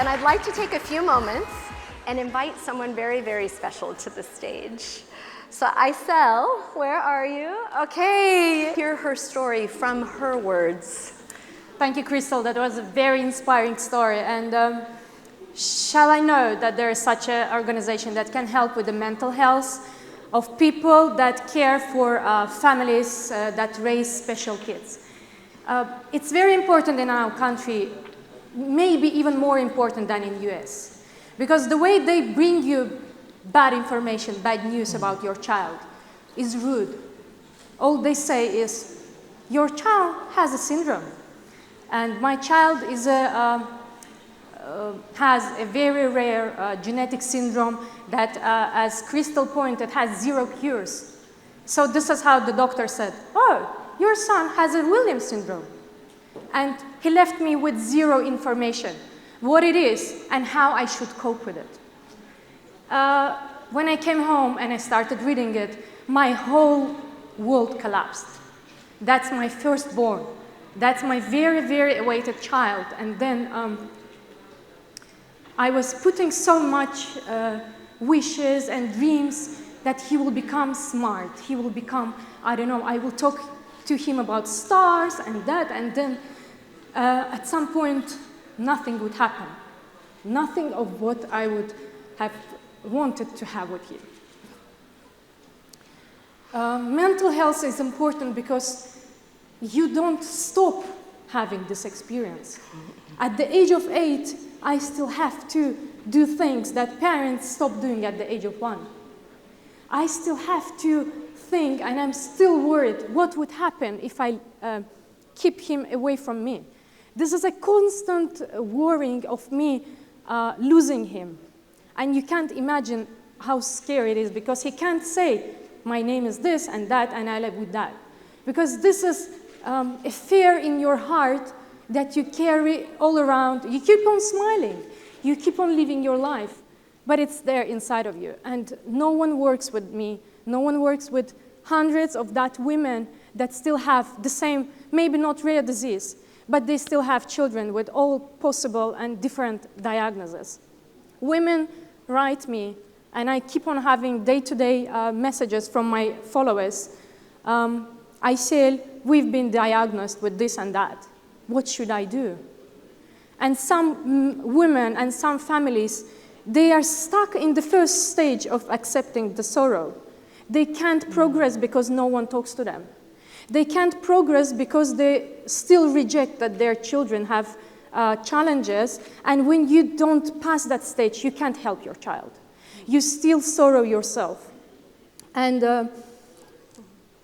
And I'd like to take a few moments and invite someone very, very special to the stage. So Aysel, where are you? Okay, hear her story from her words. Thank you, Crystal. That was a very inspiring story. And shall I know that there is such an organization that can help with the mental health of people that care for families that raise special kids. It's very important in our country, maybe even more important than in the US, because the way they bring you bad information, bad news about your child is rude. All they say is, your child has a syndrome, and my child is has a very rare genetic syndrome that, as Crystal pointed, has 0 cures. So this is how the doctor said, oh, your son has a Williams syndrome. And he left me with 0 information, what it is and how I should cope with it. When I came home and I started reading it, my whole world collapsed. That's my firstborn. That's my very, very awaited child. And then I was putting so much wishes and dreams that he will become smart. He will become, I don't know, I will talk to him about stars and that, and then at some point, nothing would happen. Nothing of what I would have wanted to have with him. Mental health is important because you don't stop having this experience. At the age of 8, I still have to do things that parents stop doing at the age of 1. I still have to think, and I'm still worried, what would happen if I keep him away from me? This is a constant worrying of me losing him. And you can't imagine how scary it is, because he can't say, my name is this and that, and I live with that. Because this is a fear in your heart that you carry all around. You keep on smiling. You keep on living your life. But it's there inside of you. And no one works with me. No one works with hundreds of that women that still have the same, maybe not rare disease, but they still have children with all possible and different diagnoses. Women write me, and I keep on having day-to-day messages from my followers. Aysel, we've been diagnosed with this and that. What should I do? And some women and some families, they are stuck in the first stage of accepting the sorrow. They can't progress because no one talks to them. They can't progress because they still reject that their children have challenges. And when you don't pass that stage, you can't help your child. You still sorrow yourself. And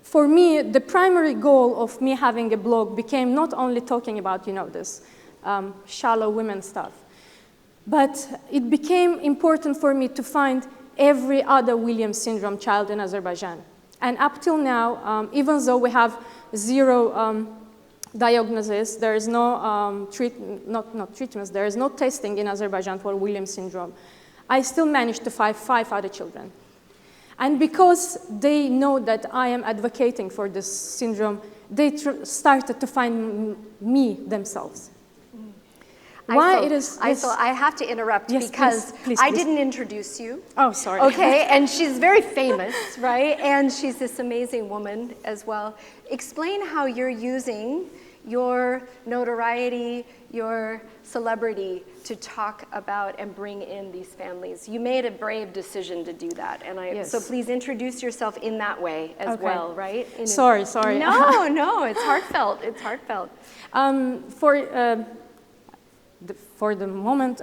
for me, the primary goal of me having a blog became not only talking about, this shallow women stuff, but it became important for me to find every other Williams syndrome child in Azerbaijan. And up till now, even though we have 0 diagnosis, there is no treatments, there is no testing in Azerbaijan for Williams syndrome, I still managed to find 5 other children. And because they know that I am advocating for this syndrome, they started to find me themselves. Why it is... Aysel, I have to interrupt because please. I didn't introduce you. Oh, sorry. Okay, and she's very famous, right? And she's this amazing woman as well. Explain how you're using your notoriety, your celebrity to talk about and bring in these families. You made a brave decision to do that, and so please introduce yourself in that way as well, right? Sorry. No, it's heartfelt. It's heartfelt. For the moment,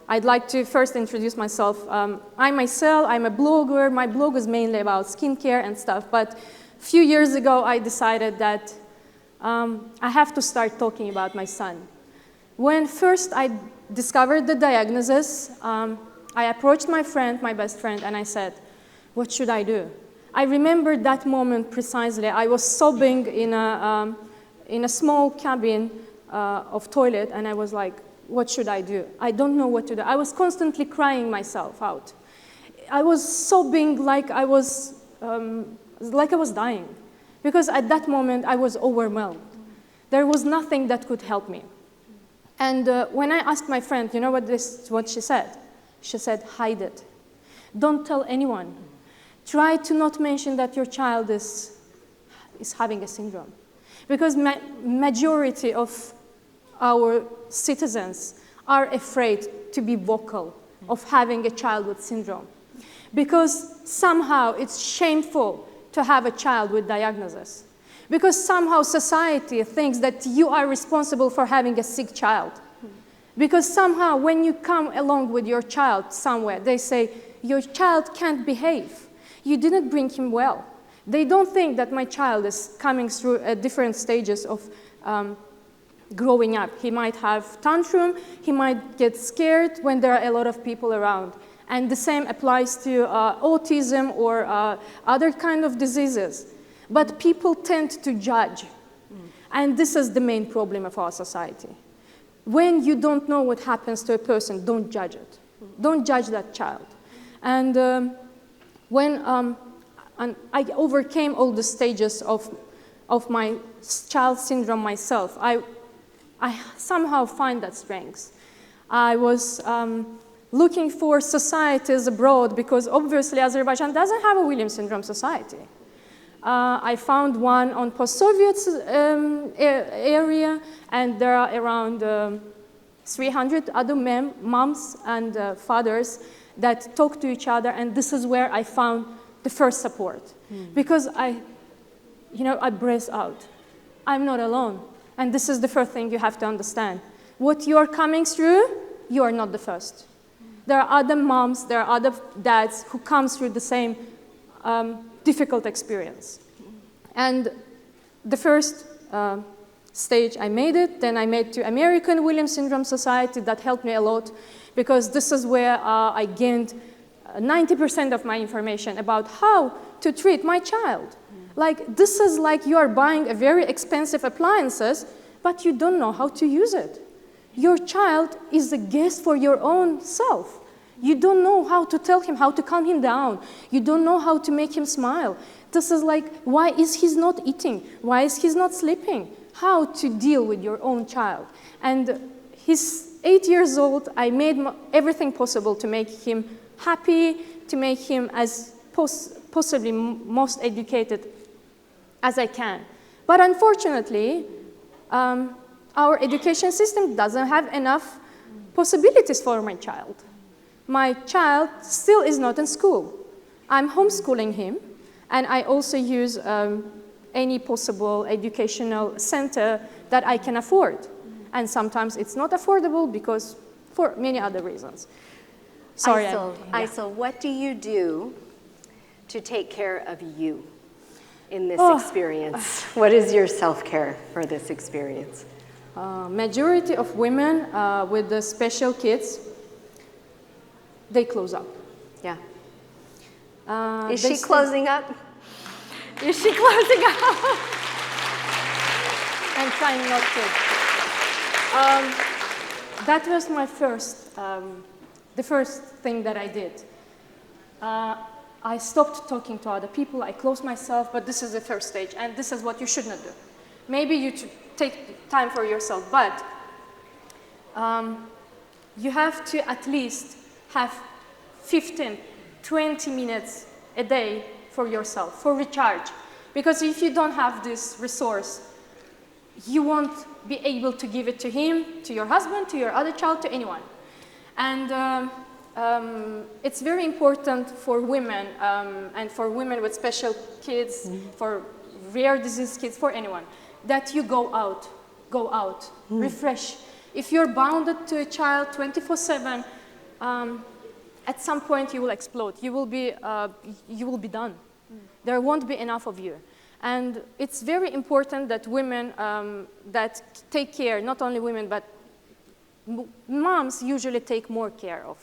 I'd like to first introduce myself. I'm Aysel. I'm a blogger. My blog is mainly about skincare and stuff. But a few years ago, I decided that I have to start talking about my son. When first I discovered the diagnosis, I approached my friend, my best friend, and I said, what should I do? I remember that moment precisely. I was sobbing in a small cabin of toilet, and I was like, what should I do? I don't know what to do. I was constantly crying myself out. I was sobbing like I was dying, because at that moment I was overwhelmed. There was nothing that could help me. And when I asked my friend, you know what she said? She said, hide it. Don't tell anyone. Try to not mention that your child is having a syndrome. Because majority of our citizens are afraid to be vocal of having a child with syndrome. Because somehow it's shameful to have a child with diagnosis. Because somehow society thinks that you are responsible for having a sick child. Because somehow when you come along with your child somewhere, they say, your child can't behave. You didn't bring him well. They don't think that my child is coming through different stages of growing up. He might have tantrum, he might get scared when there are a lot of people around. And the same applies to autism or other kind of diseases. But people tend to judge. And this is the main problem of our society. When you don't know what happens to a person, don't judge it. Don't judge that child. And when I overcame all the stages of my child syndrome myself, I somehow find that strength. I was looking for societies abroad because obviously Azerbaijan doesn't have a Williams syndrome society. I found one on post-Soviet area, and there are around 300 other moms and fathers that talk to each other, and this is where I found the first support. Because I breathe out. I'm not alone. And this is the first thing you have to understand. What you're coming through, you are not the first. There are other moms, there are other dads who come through the same difficult experience. And the first stage, I made it. Then I made to American Williams Syndrome Society. That helped me a lot because this is where I gained 90% of my information about how to treat my child. Like, this is like you are buying a very expensive appliances, but you don't know how to use it. Your child is a guest for your own self. You don't know how to tell him, how to calm him down. You don't know how to make him smile. This is like, why is he not eating? Why is he not sleeping? How to deal with your own child. And he's 8 years old. I made everything possible to make him happy, to make him as possibly most educated as I can. But unfortunately, our education system doesn't have enough possibilities for my child. My child still is not in school. I'm homeschooling him, and I also use any possible educational center that I can afford. And sometimes it's not affordable because for many other reasons. Sorry. Aysel, what do you do to take care of you in this experience? What is your self-care for this experience? Majority of women with the special kids, they close up. Yeah. Is she closing up? Is she closing up? I'm trying not to. That was my first, the first thing that I did. I stopped talking to other people, I closed myself, but this is the first stage, and this is what you should not do. Maybe you should take time for yourself, but you have to at least have 15, 20 minutes a day for yourself, for recharge. Because if you don't have this resource, you won't be able to give it to him, to your husband, to your other child, to anyone. And it's very important for women and for women with special kids, for rare disease kids, for anyone, that you go out, refresh. If you're bounded to a child 24/7, at some point you will explode. You will be done. There won't be enough of you. And it's very important that women that take care, not only women, but moms usually take more care of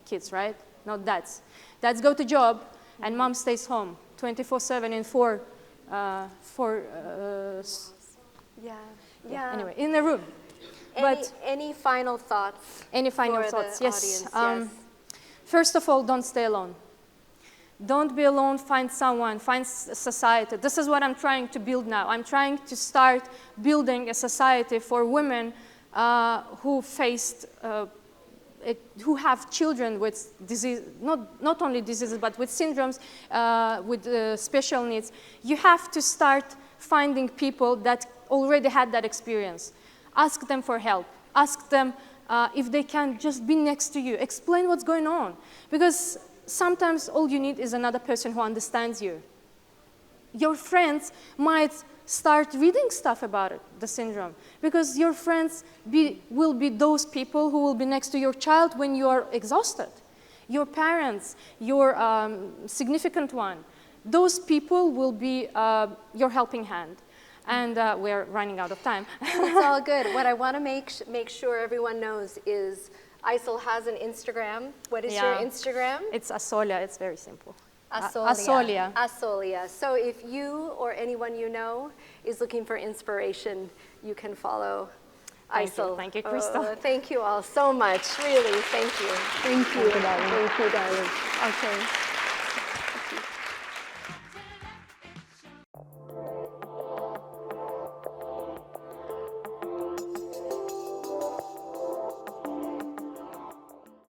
kids, right? Not dads. Dads go to job, and mom stays home 24/7 in anyway, in a room. Any final thoughts? Any final thoughts? Yes. Yes. First of all, don't stay alone. Don't be alone, find someone, find society. This is what I'm trying to build now. I'm trying to start building a society for women who faced, who have children with disease, not only diseases, but with syndromes, with special needs, you have to start finding people that already had that experience. Ask them for help. Ask them if they can just be next to you. Explain what's going on. Because sometimes all you need is another person who understands you. Your friends might start reading stuff about it, the syndrome, because your friends will be those people who will be next to your child when you are exhausted. Your parents, your significant one, those people will be your helping hand. And we're running out of time. It's all good. What I want to make sure everyone knows is Aysel has an Instagram. What is your Instagram? It's Asolia. It's very simple. Asolia. Asolia. So if you or anyone you know is looking for inspiration, you can follow Aysel. Thank you, Cristol. Thank you all so much. Really, thank you. Thank you. Thank you, darling. Thank you, darling. Okay.